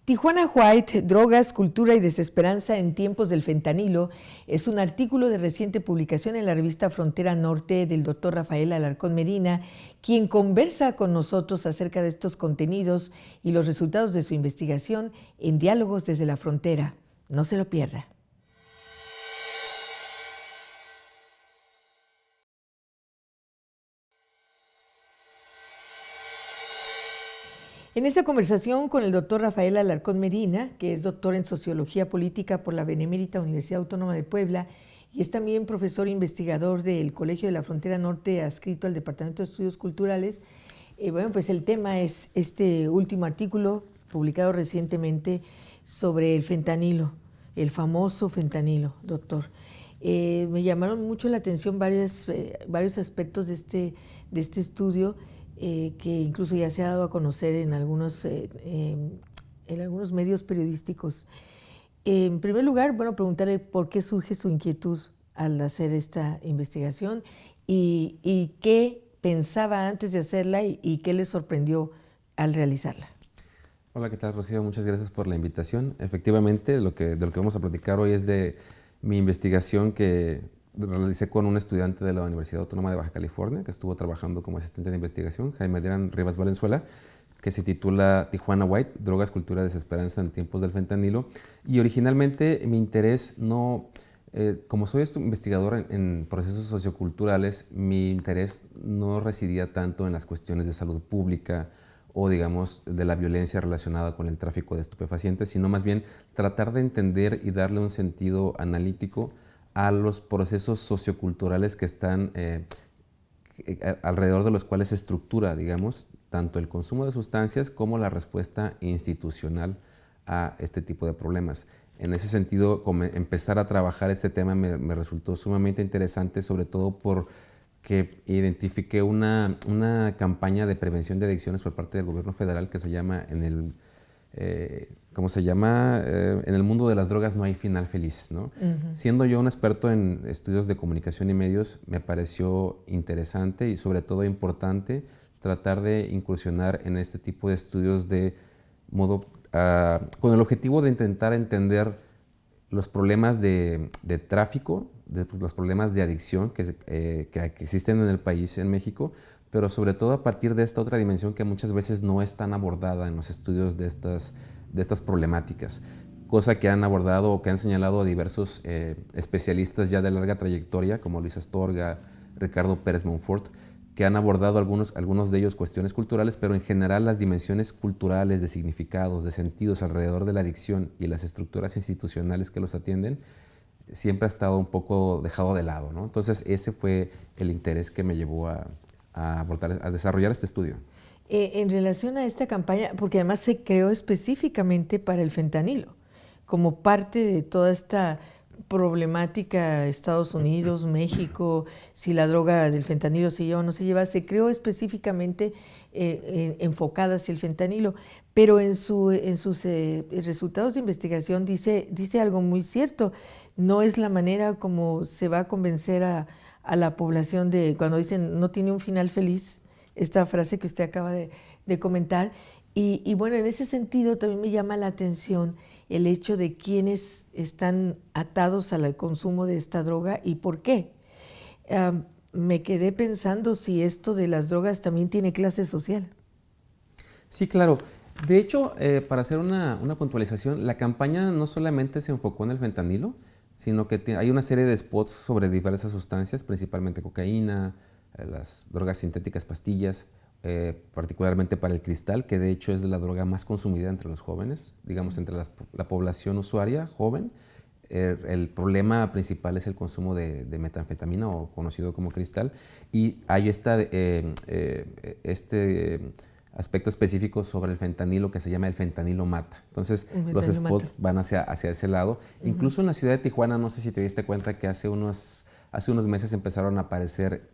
Tijuana White, drogas, cultura y desesperanza en tiempos del fentanilo es un artículo de reciente publicación en la revista Frontera Norte del doctor Rafael Alarcón Medina, quien conversa con nosotros acerca de estos contenidos y los resultados de su investigación en Diálogos desde la Frontera. No se lo pierda. En esta conversación con el doctor Rafael Alarcón Medina, que es doctor en Sociología Política por la Benemérita Universidad Autónoma de Puebla y es también profesor investigador del Colegio de la Frontera Norte adscrito al Departamento de Estudios Culturales, bueno, pues el tema es este último artículo publicado recientemente sobre el fentanilo, el famoso fentanilo, doctor. Me llamaron mucho la atención varios aspectos de este estudio, que incluso ya se ha dado a conocer en algunos medios periodísticos. En primer lugar, bueno, preguntarle por qué surge su inquietud al hacer esta investigación y qué pensaba antes de hacerla y qué le sorprendió al realizarla. Hola, ¿qué tal, Rocío? Muchas gracias por la invitación. Efectivamente, de lo que vamos a platicar hoy es de mi investigación que realicé con un estudiante de la Universidad Autónoma de Baja California, que estuvo trabajando como asistente de investigación, Jaime Adrián Rivas Valenzuela, que se titula Tijuana White, drogas, cultura, desesperanza en tiempos del fentanilo. Y originalmente mi interés no, como soy investigador en procesos socioculturales, mi interés no residía tanto en las cuestiones de salud pública o, digamos, de la violencia relacionada con el tráfico de estupefacientes, sino más bien tratar de entender y darle un sentido analítico a los procesos socioculturales que están alrededor de los cuales se estructura, digamos, tanto el consumo de sustancias como la respuesta institucional a este tipo de problemas. En ese sentido, empezar a trabajar este tema me resultó sumamente interesante, sobre todo porque identifiqué una campaña de prevención de adicciones por parte del gobierno federal que se llama en el mundo de las drogas no hay final feliz, ¿no? Siendo yo un experto en estudios de comunicación y medios, me pareció interesante y sobre todo importante tratar de incursionar en este tipo de estudios con el objetivo de intentar entender los problemas de tráfico, los problemas de adicción que existen en el país, en México, pero sobre todo a partir de esta otra dimensión que muchas veces no es tan abordada en los estudios de estas problemáticas, cosa que han abordado o que han señalado a diversos especialistas ya de larga trayectoria, como Luis Astorga, Ricardo Pérez Monfort, que han abordado algunos de ellos cuestiones culturales, pero en general las dimensiones culturales de significados, de sentidos alrededor de la adicción y las estructuras institucionales que los atienden, siempre ha estado un poco dejado de lado, ¿no? Entonces ese fue el interés que me llevó a desarrollar este estudio. En relación a esta campaña, porque además se creó específicamente para el fentanilo, como parte de toda esta problemática Estados Unidos, México, si la droga del fentanilo se lleva o no se lleva, se creó específicamente enfocada hacia el fentanilo, pero en sus resultados de investigación dice algo muy cierto. No es la manera como se va a convencer a la población cuando dicen no tiene un final feliz, esta frase que usted acaba de comentar. Y bueno, en ese sentido también me llama la atención el hecho de quiénes están atados al consumo de esta droga y por qué. Me quedé pensando si esto de las drogas también tiene clase social. Sí, claro. De hecho, para hacer una puntualización, la campaña no solamente se enfocó en el fentanilo, sino que hay una serie de spots sobre diversas sustancias, principalmente cocaína, las drogas sintéticas, pastillas, particularmente para el cristal, que de hecho es la droga más consumida entre los jóvenes, digamos entre la población usuaria joven. El problema principal es el consumo de metanfetamina, o conocido como cristal, y hay este aspecto específico sobre el fentanilo que se llama el fentanilo mata. Entonces los spots van hacia ese lado. Incluso en la ciudad de Tijuana, no sé si te diste cuenta que hace unos meses empezaron a aparecer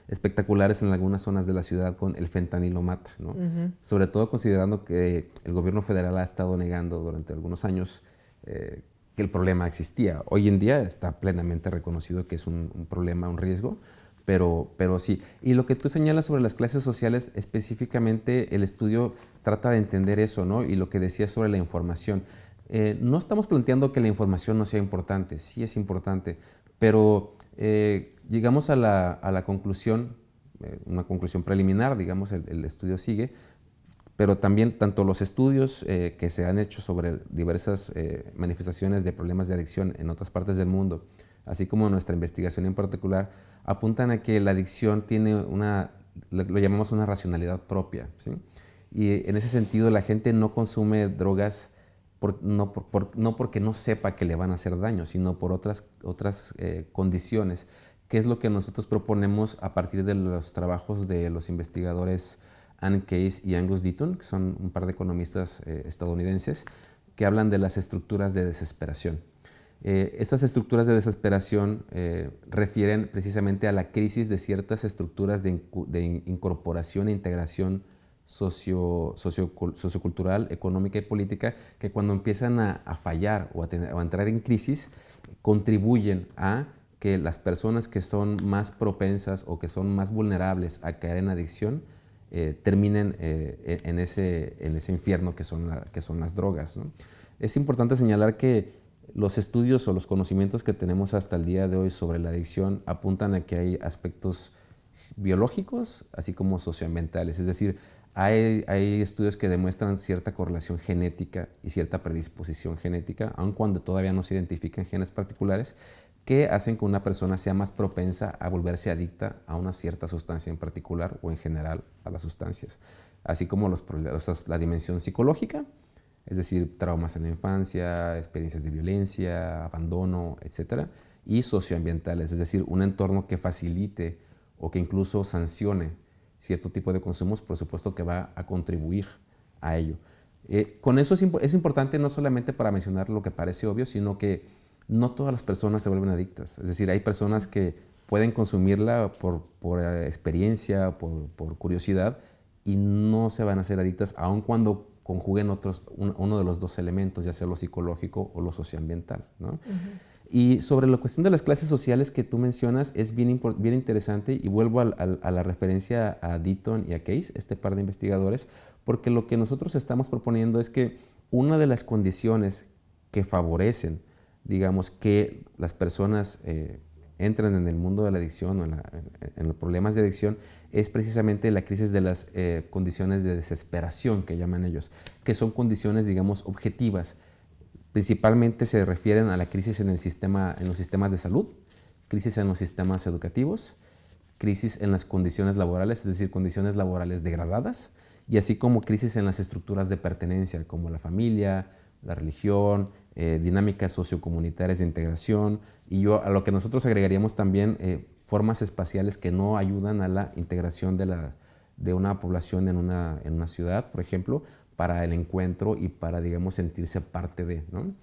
espectaculares en algunas zonas de la ciudad con el fentanilo mata, ¿no? Sobre todo considerando que el gobierno federal ha estado negando durante algunos años que el problema existía. Hoy en día está plenamente reconocido que es un problema, un riesgo, pero sí. Y lo que tú señalas sobre las clases sociales, específicamente el estudio trata de entender eso, ¿no? Y lo que decías sobre la información. No estamos planteando que la información no sea importante, sí es importante, pero llegamos a la conclusión, una conclusión preliminar, digamos, el estudio sigue, pero también tanto los estudios que se han hecho sobre diversas manifestaciones de problemas de adicción en otras partes del mundo, así como nuestra investigación en particular, apuntan a que la adicción tiene lo llamamos una racionalidad propia, ¿sí? Y en ese sentido la gente no consume drogas no porque no sepa que le van a hacer daño, sino por otras condiciones, que es lo que nosotros proponemos a partir de los trabajos de los investigadores Anne Case y Angus Deaton, que son un par de economistas estadounidenses, que hablan de las estructuras de desesperación. Estas estructuras de desesperación refieren precisamente a la crisis de ciertas estructuras de incorporación e integración sociocultural, económica y política, que cuando empiezan a fallar o a entrar en crisis, contribuyen a que las personas que son más propensas o que son más vulnerables a caer en adicción terminen en ese infierno que son las drogas, ¿no? Es importante señalar que los estudios o los conocimientos que tenemos hasta el día de hoy sobre la adicción apuntan a que hay aspectos biológicos así como socioambientales, es decir, hay estudios que demuestran cierta correlación genética y cierta predisposición genética, aun cuando todavía no se identifican genes particulares, que hacen que una persona sea más propensa a volverse adicta a una cierta sustancia en particular o en general a las sustancias, así como la dimensión psicológica, es decir, traumas en la infancia, experiencias de violencia, abandono, etcétera, y socioambientales, es decir, un entorno que facilite o que incluso sancione cierto tipo de consumos, por supuesto que va a contribuir a ello. Con eso es importante no solamente para mencionar lo que parece obvio, sino que no todas las personas se vuelven adictas. Es decir, hay personas que pueden consumirla por experiencia, por curiosidad, y no se van a hacer adictas, aun cuando conjuguen uno de los dos elementos, ya sea lo psicológico o lo socioambiental, ¿no? Uh-huh. Y sobre la cuestión de las clases sociales que tú mencionas, es bien interesante, y vuelvo a la referencia a Deaton y a Case, este par de investigadores, porque lo que nosotros estamos proponiendo es que una de las condiciones que favorecen, digamos, que las personas entran en el mundo de la adicción o en los problemas de adicción, es precisamente la crisis de las condiciones de desesperación, que llaman ellos, que son condiciones, digamos, objetivas. Principalmente se refieren a la crisis en los sistemas de salud, crisis en los sistemas educativos, crisis en las condiciones laborales, es decir, condiciones laborales degradadas, y así como crisis en las estructuras de pertenencia, como la familia, la religión, dinámicas sociocomunitarias de integración, y a lo que nosotros agregaríamos también formas espaciales que no ayudan a la integración de una población en una ciudad, por ejemplo, para el encuentro y para, digamos, sentirse parte de, ¿no?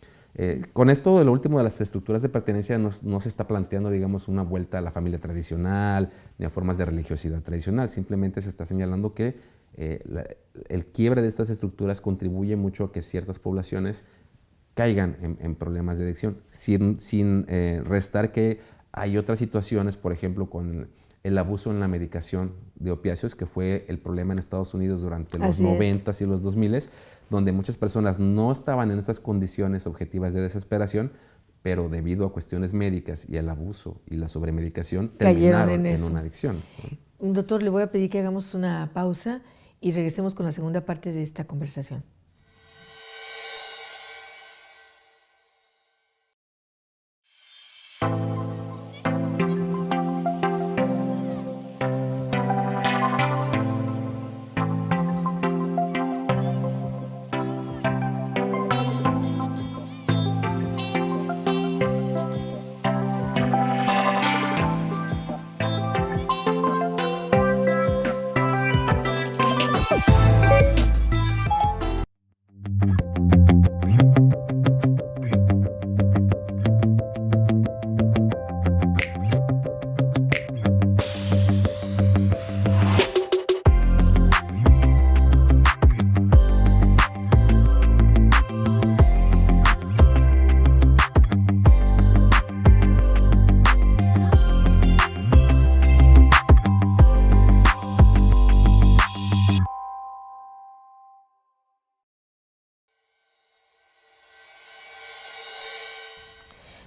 Con esto de lo último de las estructuras de pertenencia no se está planteando, digamos, una vuelta a la familia tradicional ni a formas de religiosidad tradicional, simplemente se está señalando que el quiebre de estas estructuras contribuye mucho a que ciertas poblaciones caigan en problemas de adicción, sin restar que hay otras situaciones, por ejemplo, con el abuso en la medicación de opiáceos, que fue el problema en Estados Unidos durante los 90s y los 2000s, donde muchas personas no estaban en estas condiciones objetivas de desesperación, pero debido a cuestiones médicas y al abuso y la sobremedicación, terminaron en una adicción, ¿no? Doctor, le voy a pedir que hagamos una pausa y regresemos con la segunda parte de esta conversación.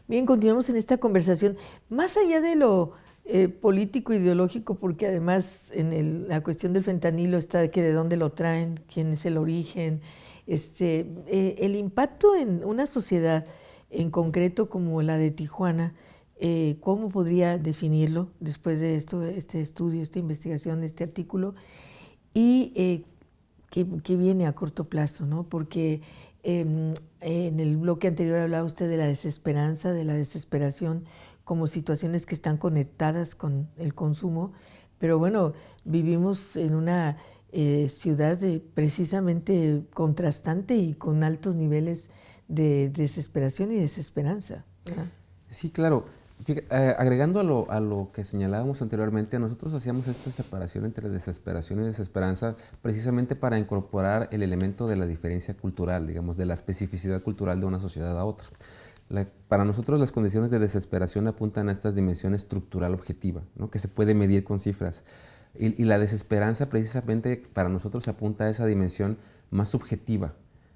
Bien, continuamos en esta conversación. Más allá de lo político, ideológico, porque además la cuestión del fentanilo está de que de dónde lo traen, quién es el origen, el impacto en una sociedad en concreto como la de Tijuana, ¿cómo podría definirlo después de esto, este estudio, esta investigación, este artículo? Y ¿qué viene a corto plazo, ¿no? Porque en el bloque anterior hablaba usted de la desesperanza, de la desesperación como situaciones que están conectadas con el consumo, pero bueno, vivimos en una ciudad precisamente contrastante y con altos niveles de desesperación y desesperanza, ¿verdad? Sí, claro. Agregando a lo que señalábamos anteriormente, nosotros hacíamos esta separación entre desesperación y desesperanza precisamente para incorporar el elemento de la diferencia cultural, digamos, de la especificidad cultural de una sociedad a otra. Para nosotros las condiciones de desesperación apuntan a esta dimensión estructural objetiva, ¿no? Que se puede medir con cifras. Y la desesperanza precisamente para nosotros apunta a esa dimensión más subjetiva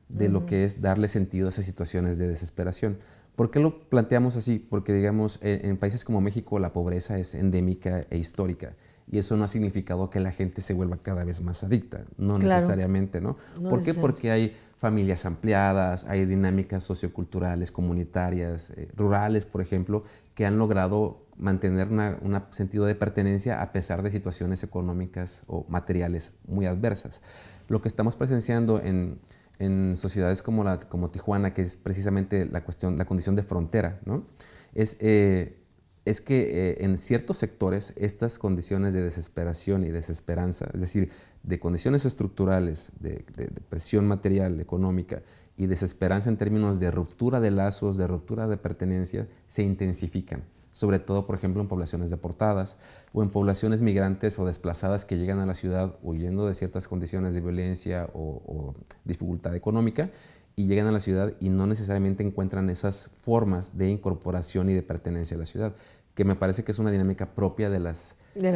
de lo que es darle sentido a esas situaciones de desesperación. ¿Por qué lo planteamos así? Porque, digamos, en países como México la pobreza es endémica e histórica y eso no ha significado que la gente se vuelva cada vez más adicta, no Claro. necesariamente, ¿no? No ¿Por qué? necesariamente. Porque hay familias ampliadas, hay dinámicas socioculturales, comunitarias, rurales, por ejemplo, que han logrado mantener un sentido de pertenencia a pesar de situaciones económicas o materiales muy adversas. Lo que estamos presenciando en sociedades como Tijuana, que es precisamente la condición de frontera, ¿no? Es que en ciertos sectores estas condiciones de desesperación y desesperanza, es decir, de condiciones estructurales, de presión material, económica y desesperanza en términos de ruptura de lazos, de ruptura de pertenencia, se intensifican. Sobre todo, por ejemplo, en poblaciones deportadas o en poblaciones migrantes o desplazadas que llegan a la ciudad huyendo de ciertas condiciones de violencia o dificultad económica y llegan a la ciudad y no necesariamente encuentran esas formas de incorporación y de pertenencia a la ciudad, que me parece que es una dinámica propia de las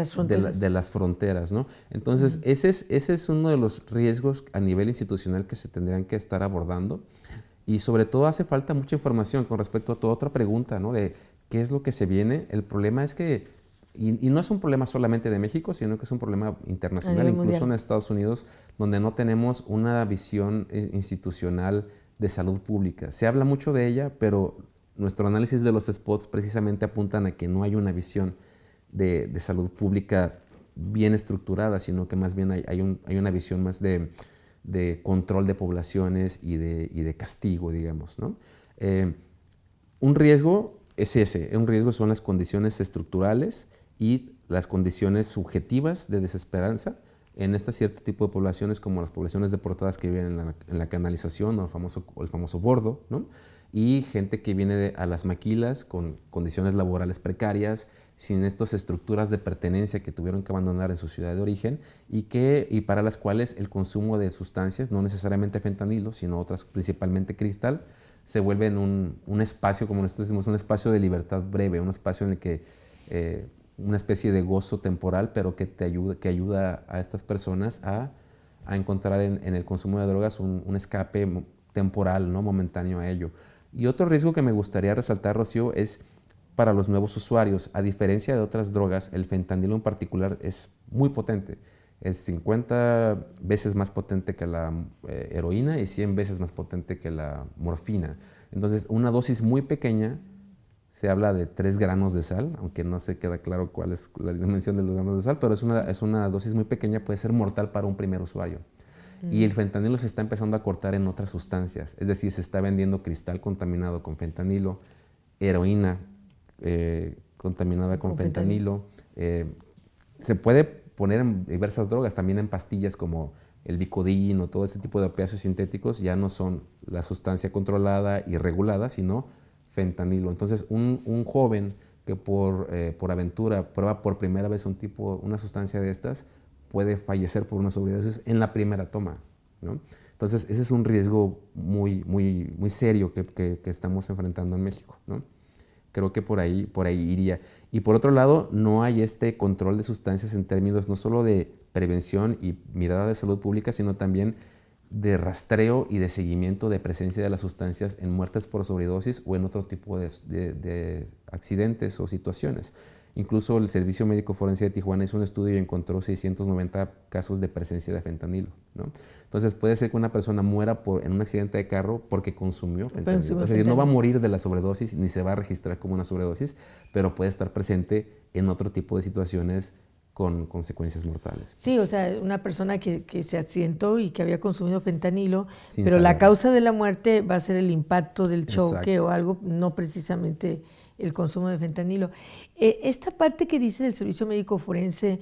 fronteras. de las fronteras, ¿no? Entonces, ese es uno de los riesgos a nivel institucional que se tendrían que estar abordando y sobre todo hace falta mucha información con respecto a toda otra pregunta, ¿no? De qué es lo que se viene. El problema es que, y no es un problema solamente de México, sino que es un problema internacional, incluso mundial. En Estados Unidos, donde no tenemos una visión institucional de salud pública. Se habla mucho de ella, pero nuestro análisis de los spots precisamente apuntan a que no hay una visión de salud pública bien estructurada, sino que más bien hay una visión más de control de poblaciones y de castigo, digamos, ¿no? Un riesgo es ese, un riesgo son las condiciones estructurales y las condiciones subjetivas de desesperanza en este cierto tipo de poblaciones como las poblaciones deportadas que viven en la canalización o el famoso bordo, ¿no? Y gente que viene a las maquilas con condiciones laborales precarias, sin estas estructuras de pertenencia que tuvieron que abandonar en su ciudad de origen y para las cuales el consumo de sustancias, no necesariamente fentanilo, sino otras, principalmente cristal, se vuelve en un espacio, como nosotros decimos, un espacio de libertad breve, un espacio en el que una especie de gozo temporal, pero que ayuda a estas personas a encontrar en el consumo de drogas un escape temporal, ¿no? Momentáneo a ello. Y otro riesgo que me gustaría resaltar, Rocío, es para los nuevos usuarios. A diferencia de otras drogas, el fentanilo en particular es muy potente. Es 50 veces más potente que la heroína y 100 veces más potente que la morfina. Entonces, una dosis muy pequeña, se habla de 3 granos de sal, aunque no se queda claro cuál es la dimensión de los granos de sal, pero es una dosis muy pequeña, puede ser mortal para un primer usuario. Y el fentanilo se está empezando a cortar en otras sustancias, es decir, se está vendiendo cristal contaminado con fentanilo, heroína contaminada con fentanilo. Se puede poner en diversas drogas, también en pastillas como el Vicodin o todo ese tipo de opiáceos sintéticos, ya no son la sustancia controlada y regulada, sino fentanilo. Entonces, un joven que por aventura prueba por primera vez una sustancia de estas, puede fallecer por una sobredosis en la primera toma, ¿no? Entonces, ese es un riesgo muy, muy, muy serio que estamos enfrentando en México, ¿no? Creo que por ahí iría. Y por otro lado, no hay este control de sustancias en términos no solo de prevención y mirada de salud pública, sino también de rastreo y de seguimiento de presencia de las sustancias en muertes por sobredosis o en otro tipo de accidentes o situaciones. Incluso el Servicio Médico Forense de Tijuana hizo un estudio y encontró 690 casos de presencia de fentanilo, ¿no? Entonces puede ser que una persona muera en un accidente de carro porque consumió fentanilo. Es decir, no va a morir de la sobredosis ni se va a registrar como una sobredosis, pero puede estar presente en otro tipo de situaciones con consecuencias mortales. Sí, o sea, una persona que se accidentó y que había consumido fentanilo, Sin pero saber. la causa de la muerte va a ser el impacto del choque. Exacto. O algo, no precisamente el consumo de fentanilo. Esta parte que dice del Servicio Médico Forense,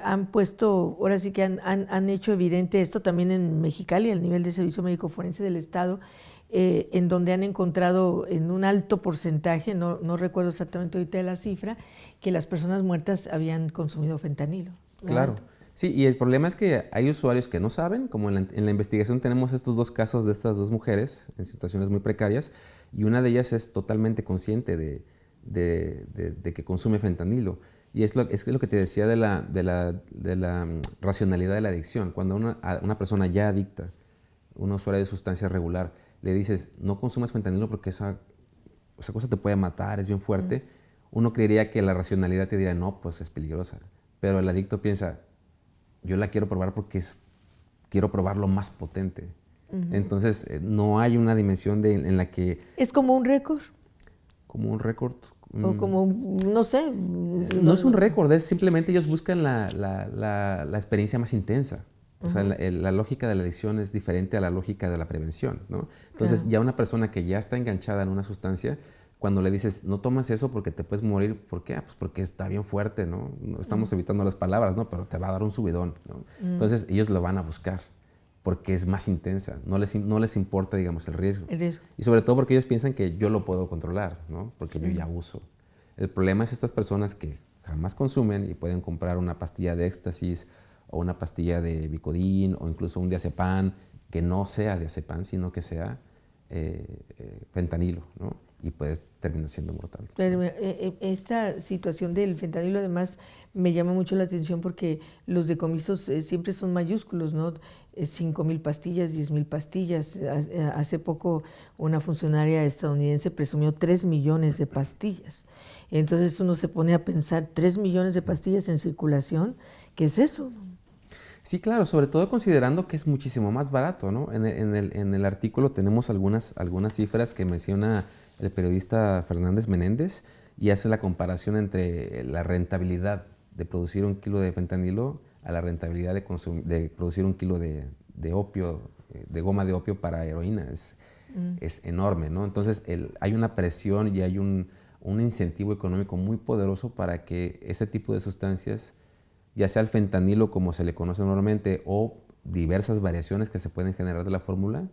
han puesto, ahora sí que han hecho evidente esto también en Mexicali, al nivel del Servicio Médico Forense del Estado, en donde han encontrado en un alto porcentaje, no recuerdo exactamente ahorita la cifra, que las personas muertas habían consumido fentanilo. Claro. Sí, y el problema es que hay usuarios que no saben, como en la investigación tenemos estos dos casos de estas dos mujeres en situaciones muy precarias, y una de ellas es totalmente consciente de que consume fentanilo. Y es lo que te decía de la racionalidad de la adicción. Cuando una persona ya adicta, una usuaria de sustancia regular, le dices, no consumas fentanilo porque esa cosa te puede matar, es bien fuerte, uno creería que la racionalidad te diría, no, pues es peligrosa. Pero el adicto piensa, yo la quiero probar porque quiero probar lo más potente. Entonces, no hay una dimensión en la que... ¿Es como un récord? Como un récord. O como, no sé. No es un récord, es simplemente ellos buscan la experiencia más intensa. O sea, la lógica de la adicción es diferente a la lógica de la prevención, ¿no? Entonces, ya una persona que ya está enganchada en una sustancia, cuando le dices, no tomas eso porque te puedes morir, ¿por qué? Pues porque está bien fuerte, ¿no? No estamos evitando las palabras, ¿no? Pero te va a dar un subidón, ¿no? Entonces, ellos lo van a buscar porque es más intensa, no les importa, digamos, el riesgo. Y sobre todo porque ellos piensan que yo lo puedo controlar, ¿no? Porque yo ya uso. El problema es estas personas que jamás consumen y pueden comprar una pastilla de éxtasis o una pastilla de Vicodin o incluso un diazepam que no sea diazepam, sino que sea fentanilo, ¿no? Y puedes terminar siendo mortal. Pero esta situación del fentanilo además me llama mucho la atención porque los decomisos siempre son mayúsculos, ¿no? 5,000 pastillas, 10,000 pastillas. Hace poco una funcionaria estadounidense presumió 3 millones de pastillas. Entonces uno se pone a pensar, 3 millones de pastillas en circulación, ¿qué es eso? Sí, claro, sobre todo considerando que es muchísimo más barato, ¿no? En el artículo tenemos algunas cifras que menciona el periodista Fernández Menéndez y hace la comparación entre la rentabilidad de producir 1 kilo de fentanilo a la rentabilidad de producir 1 kilo de opio, de goma de opio para heroína. Es enorme, ¿no? Entonces hay una presión y hay un incentivo económico muy poderoso para que ese tipo de sustancias, ya sea el fentanilo como se le conoce normalmente o diversas variaciones que se pueden generar de la fórmula,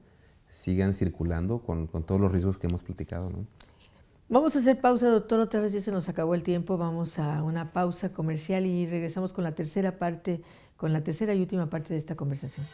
sigan circulando con todos los riesgos que hemos platicado, ¿no? Vamos a hacer pausa, doctor, otra vez ya se nos acabó el tiempo, vamos a una pausa comercial y regresamos con la tercera y última parte de esta conversación.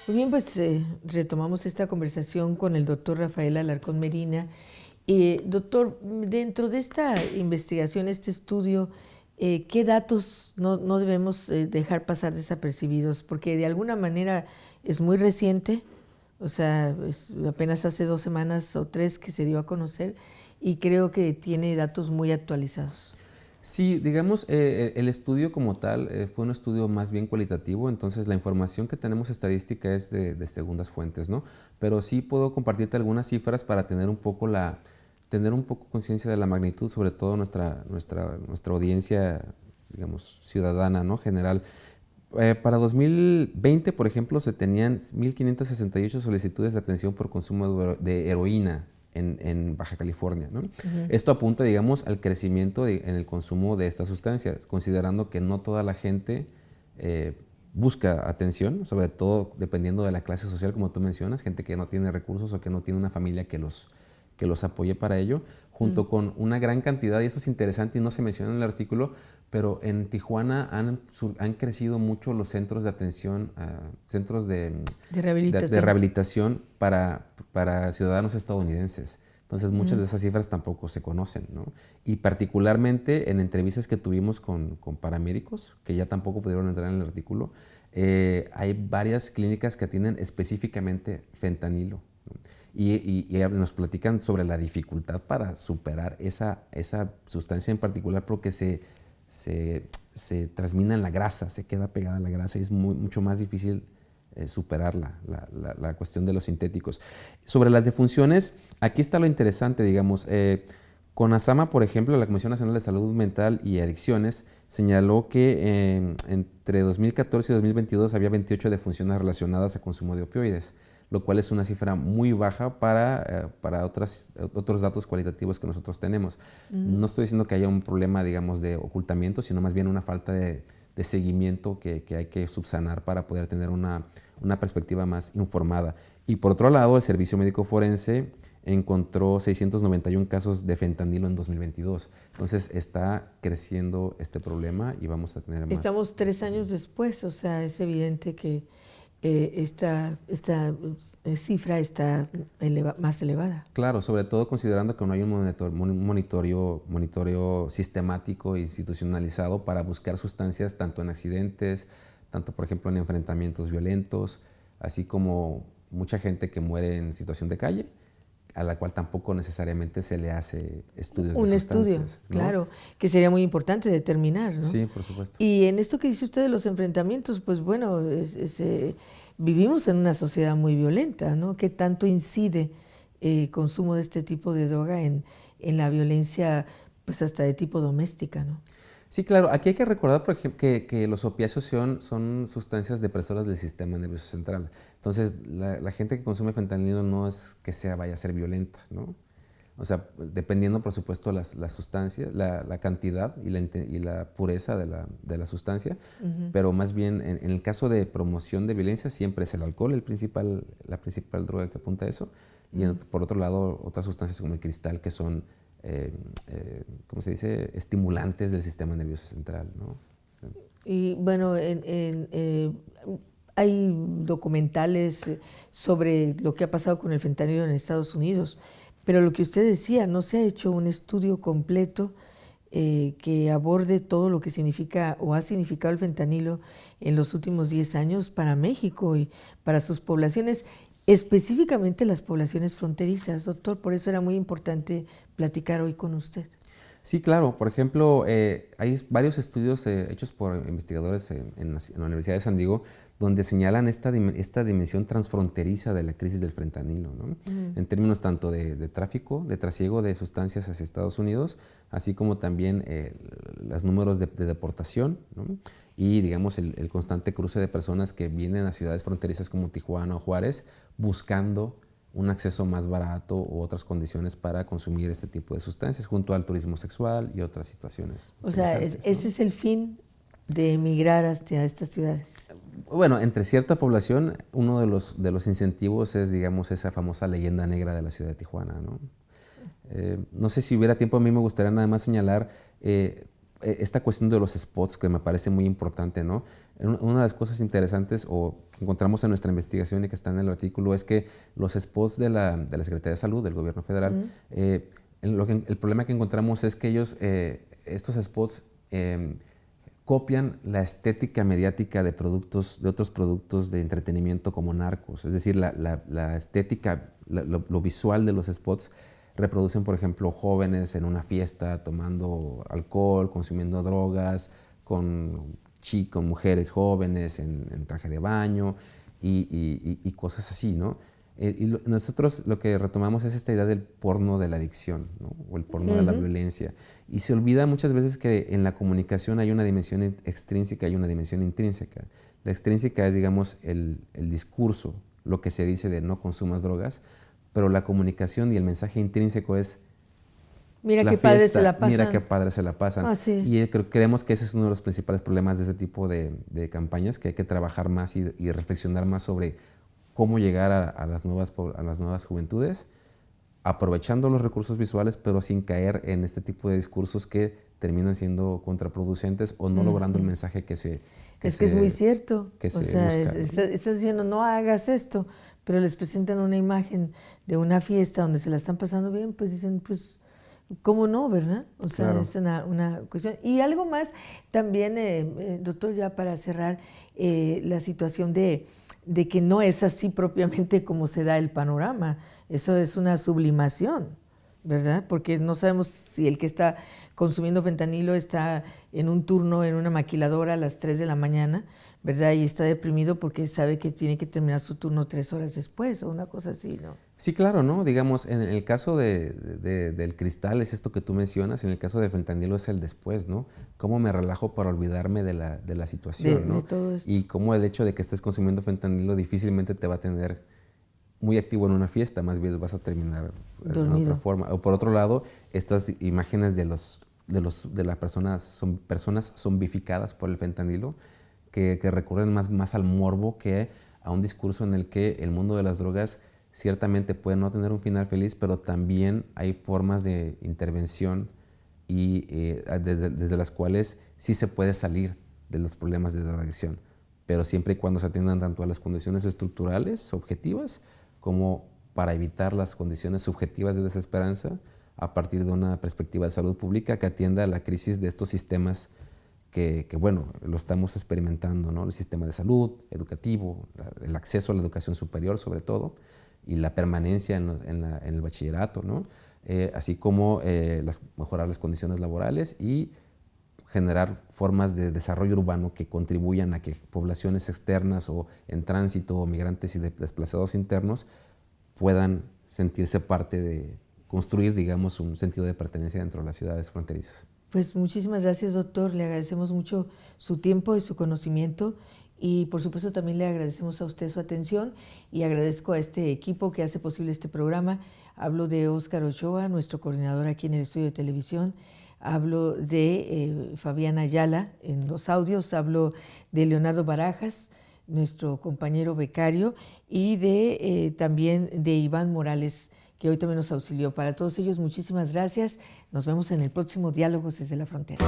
Muy bien, pues retomamos esta conversación con el doctor Rafael Alarcón Medina. Doctor, dentro de esta investigación, este estudio, ¿qué datos no debemos dejar pasar desapercibidos? Porque de alguna manera es muy reciente, o sea, apenas hace 2 semanas o 3 que se dio a conocer y creo que tiene datos muy actualizados. Sí, digamos, el estudio como tal fue un estudio más bien cualitativo, entonces la información que tenemos estadística es de segundas fuentes, ¿no? Pero sí puedo compartirte algunas cifras para tener un poco conciencia de la magnitud, sobre todo nuestra audiencia, digamos, ciudadana, ¿no? General. Para 2020, por ejemplo, se tenían 1.568 solicitudes de atención por consumo de heroína en Baja California, ¿no? Esto apunta, digamos, al crecimiento en el consumo de esta sustancia, considerando que no toda la gente busca atención, sobre todo dependiendo de la clase social, como tú mencionas, gente que no tiene recursos o que no tiene una familia que los apoye para ello, junto con una gran cantidad, y eso es interesante y no se menciona en el artículo, pero en Tijuana han crecido mucho los centros de atención, centros de rehabilitación para ciudadanos estadounidenses. Entonces muchas de esas cifras tampoco se conocen, ¿no? Y particularmente en entrevistas que tuvimos con paramédicos, que ya tampoco pudieron entrar en el artículo, hay varias clínicas que atienden específicamente fentanilo, ¿no? Y nos platican sobre la dificultad para superar esa sustancia en particular, porque se transmina en la grasa, se queda pegada a la grasa y es mucho más difícil superar la cuestión de los sintéticos. Sobre las defunciones, aquí está lo interesante, digamos. CONASAMA, por ejemplo, la Comisión Nacional de Salud Mental y Adicciones, señaló que entre 2014 y 2022 había 28 defunciones relacionadas a consumo de opioides, lo cual es una cifra muy baja para otros datos cualitativos que nosotros tenemos. No estoy diciendo que haya un problema, digamos, de ocultamiento, sino más bien una falta de seguimiento que hay que subsanar para poder tener una perspectiva más informada. Y por otro lado, el Servicio Médico Forense encontró 691 casos de fentanilo en 2022. Entonces está creciendo este problema y vamos a tener más. Estamos 3 años después, o sea, es evidente que esta cifra está más elevada. Claro, sobre todo considerando que no hay un monitoreo sistemático e institucionalizado para buscar sustancias tanto en accidentes, tanto por ejemplo en enfrentamientos violentos, así como mucha gente que muere en situación de calle, a la cual tampoco necesariamente se le hace estudios de sustancias. Un estudio, ¿no? Claro, que sería muy importante determinar, ¿no? Sí, por supuesto. Y en esto que dice usted de los enfrentamientos, pues bueno, vivimos en una sociedad muy violenta, ¿no? ¿Qué tanto incide el consumo de este tipo de droga en la violencia, pues hasta de tipo doméstica, ¿no? Sí, claro. Aquí hay que recordar, por ejemplo, que los opiáceos son sustancias depresoras del sistema nervioso central. Entonces, la gente que consume fentanilo no es que vaya a ser violenta, ¿no? O sea, dependiendo, por supuesto, las sustancias, la cantidad y la pureza de la sustancia, pero más bien en el caso de promoción de violencia siempre es el alcohol la principal droga que apunta a eso, y por otro lado otras sustancias como el cristal que son ¿cómo se dice? Estimulantes del sistema nervioso central, ¿no? Y bueno, hay documentales sobre lo que ha pasado con el fentanilo en Estados Unidos, pero lo que usted decía, no se ha hecho un estudio completo que aborde todo lo que significa o ha significado el fentanilo en los últimos 10 años para México y para sus poblaciones, específicamente las poblaciones fronterizas, doctor. Por eso era muy importante platicar hoy con usted. Sí, claro. Por ejemplo, hay varios estudios hechos por investigadores en la Universidad de San Diego donde señalan esta dimensión transfronteriza de la crisis del fentanilo, ¿no? En términos tanto de tráfico, de trasiego de sustancias hacia Estados Unidos, así como también los números de deportación, ¿no? Y digamos el constante cruce de personas que vienen a ciudades fronterizas como Tijuana o Juárez buscando un acceso más barato u otras condiciones para consumir este tipo de sustancias, junto al turismo sexual y otras situaciones. O sea, ese es el fin de emigrar hacia estas ciudades. Bueno, entre cierta población, uno de los incentivos es, digamos, esa famosa leyenda negra de la ciudad de Tijuana, ¿no? No sé si hubiera tiempo, a mí me gustaría nada más señalar esta cuestión de los spots que me parece muy importante, ¿no? Una de las cosas interesantes o que encontramos en nuestra investigación y que está en el artículo es que los spots de la Secretaría de Salud, del gobierno federal, el problema que encontramos es que ellos, estos spots, copian la estética mediática de otros productos de entretenimiento como Narcos. Es decir, la estética, lo visual de los spots reproducen, por ejemplo, jóvenes en una fiesta tomando alcohol, consumiendo drogas, con mujeres jóvenes en traje de baño y cosas así, ¿no? Nosotros lo que retomamos es esta idea del porno de la adicción, ¿no? O el porno de la violencia. Y se olvida muchas veces que en la comunicación hay una dimensión extrínseca y una dimensión intrínseca. La extrínseca es, digamos, el discurso, lo que se dice de no consumas drogas, pero la comunicación y el mensaje intrínseco es mira qué padre se la pasan. Mira qué padre se la pasan. Así es. Y creemos que ese es uno de los principales problemas de este tipo de campañas, que hay que trabajar más y reflexionar más sobre cómo llegar a las nuevas juventudes, aprovechando los recursos visuales, pero sin caer en este tipo de discursos que terminan siendo contraproducentes o no logrando el mensaje que es muy cierto. Que o se sea, busca, estás diciendo no hagas esto, pero les presentan una imagen de una fiesta donde se la están pasando bien, pues dicen, pues, ¿cómo no, verdad? O sea, claro. Es una cuestión. Y algo más también, doctor, ya para cerrar, la situación de que no es así propiamente como se da el panorama. Eso es una sublimación, ¿verdad? Porque no sabemos si el que está consumiendo fentanilo está en un turno en una maquiladora a las 3 de la mañana, ¿verdad? Y está deprimido porque sabe que tiene que terminar su turno 3 horas después o una cosa así, ¿no? Sí, claro, ¿no? Digamos, en el caso del cristal es esto que tú mencionas, en el caso del fentanilo es el después, ¿no? Cómo me relajo para olvidarme de la situación, ¿no? De todo esto. Y cómo el hecho de que estés consumiendo fentanilo difícilmente te va a tener muy activo en una fiesta, más bien vas a terminar dormido. de otra forma. O por otro lado, estas imágenes de las personas zombificadas por el fentanilo, que recurren más al morbo que a un discurso en el que el mundo de las drogas ciertamente puede no tener un final feliz, pero también hay formas de intervención y desde las cuales sí se puede salir de los problemas de drogadicción, pero siempre y cuando se atiendan tanto a las condiciones estructurales, objetivas, como para evitar las condiciones subjetivas de desesperanza a partir de una perspectiva de salud pública que atienda a la crisis de estos sistemas que bueno, lo estamos experimentando, ¿no? El sistema de salud, educativo, el acceso a la educación superior sobre todo, y la permanencia en el bachillerato, ¿no? Así como mejorar las condiciones laborales y generar formas de desarrollo urbano que contribuyan a que poblaciones externas o en tránsito o migrantes y desplazados internos puedan sentirse parte de construir, digamos, un sentido de pertenencia dentro de las ciudades fronterizas. Pues muchísimas gracias, doctor. Le agradecemos mucho su tiempo y su conocimiento y por supuesto también le agradecemos a usted su atención y agradezco a este equipo que hace posible este programa. Hablo de Óscar Ochoa, nuestro coordinador aquí en el estudio de televisión. Hablo de Fabián Ayala en los audios. Hablo de Leonardo Barajas, nuestro compañero becario, y también de Iván Morales, que hoy también nos auxilió. Para todos ellos, muchísimas gracias. Nos vemos en el próximo Diálogos desde la Frontera.